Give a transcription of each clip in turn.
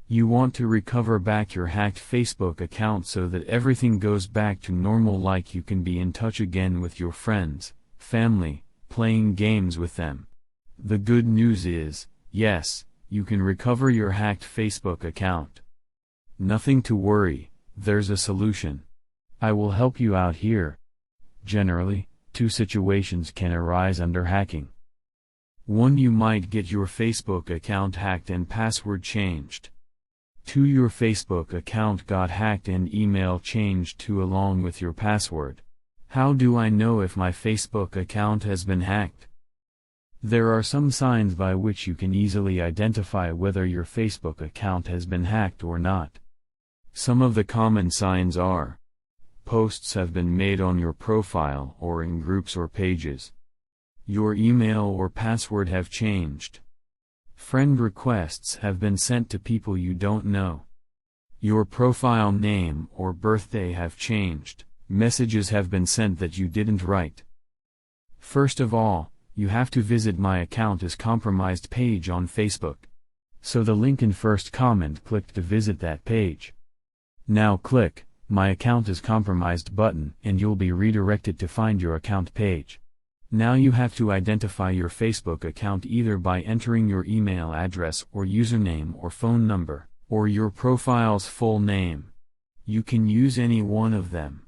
You want to recover back your hacked Facebook account so that everything goes back to normal, like you can be in touch again with your friends, family, playing games with them. The good news is, yes, you can recover your hacked Facebook account. Nothing to worry, there's a solution. I will help you out here. Generally, two situations can arise under hacking. One, you might get your Facebook account hacked and password changed. 2. Your Facebook account got hacked and email changed too along with your password. How do I know if my Facebook account has been hacked? There are some signs by which you can easily identify whether your Facebook account has been hacked or not. Some of the common signs are: posts have been made on your profile or in groups or pages. Your email or password have changed. Friend requests have been sent to people you don't know. Your profile name or birthday have changed. Messages have been sent that you didn't write. First of all, you have to visit My Account is Compromised page on Facebook. So the link in first comment, click to visit that page. Now click My Account is Compromised button and you'll be redirected to find your account page. Now you have to identify your Facebook account either by entering your email address or username or phone number, or your profile's full name. You can use any one of them.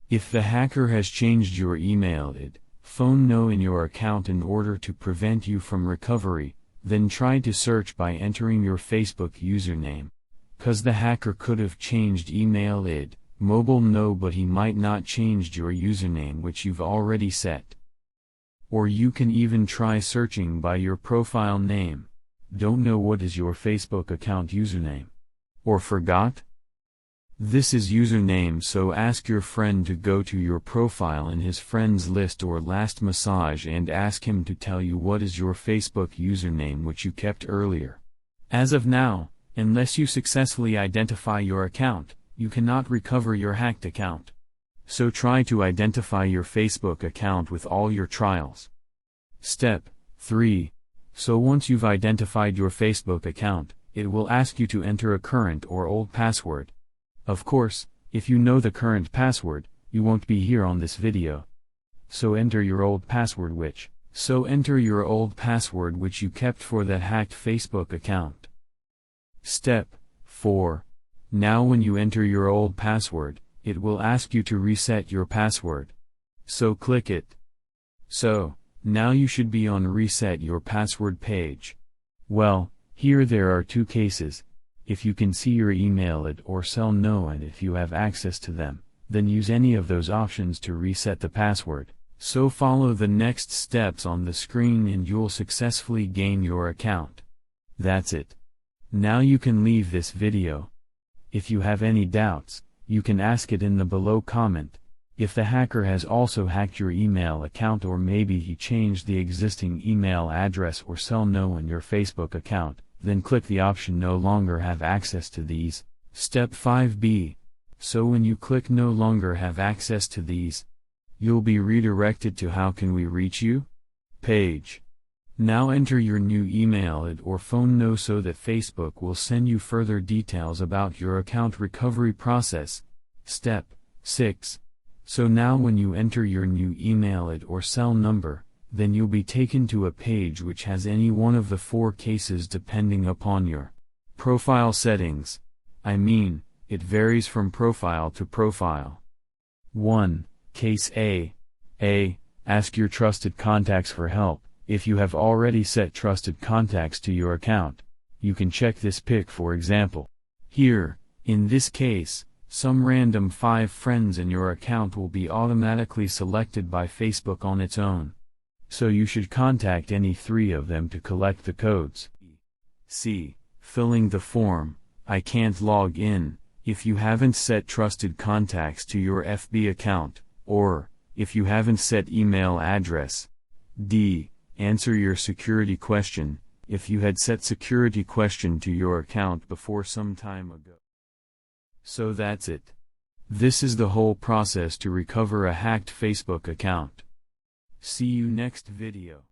If the hacker has changed your email ID, phone no in your account in order to prevent you from recovery, then try to search by entering your Facebook username. 'Cause the hacker could have changed email ID, mobile no, but he might not changed your username which you've already set. Or you can even try searching by your profile name. Don't know what is your Facebook account username? Or forgot? This is username, so ask your friend to go to your profile in his friends list or last message and ask him to tell you what is your Facebook username which you kept earlier. As of now, unless you successfully identify your account, you cannot recover your hacked account. So try to identify your Facebook account with all your trials. Step 3. So once you've identified your Facebook account, it will ask you to enter a current or old password. Of course, if you know the current password, you won't be here on this video. So enter your old password which you kept for that hacked Facebook account. Step 4. Now when you enter your old password, it will ask you to reset your password. So click it. So, now you should be on Reset Your Password page. Well, here there are two cases. If you can see your email ID or cell no, and if you have access to them, then use any of those options to reset the password. So follow the next steps on the screen and you'll successfully gain your account. That's it. Now you can leave this video. If you have any doubts, you can ask it in the below comment. If the hacker has also hacked your email account, or maybe he changed the existing email address or cell no in your Facebook account, then click the option no longer have access to these. Step 5b. So when you click no longer have access to these, you'll be redirected to How Can We Reach You? Page. Now enter your new email ID or phone no so that Facebook will send you further details about your account recovery process. Step 6. So now when you enter your new email ID or cell number, then you'll be taken to a page which has any one of the 4 cases depending upon your profile settings. I mean, it varies from profile to profile. 1. Case A. Ask your trusted contacts for help. If you have already set trusted contacts to your account, you can check this pick, for example. Here, in this case, some random 5 friends in your account will be automatically selected by Facebook on its own. So you should contact any 3 of them to collect the codes. C. Filling the form, I can't log in, if you haven't set trusted contacts to your FB account, or, if you haven't set email address. D. Answer your security question, if you had set security question to your account before some time ago. So that's it. This is the whole process to recover a hacked Facebook account. See you next video.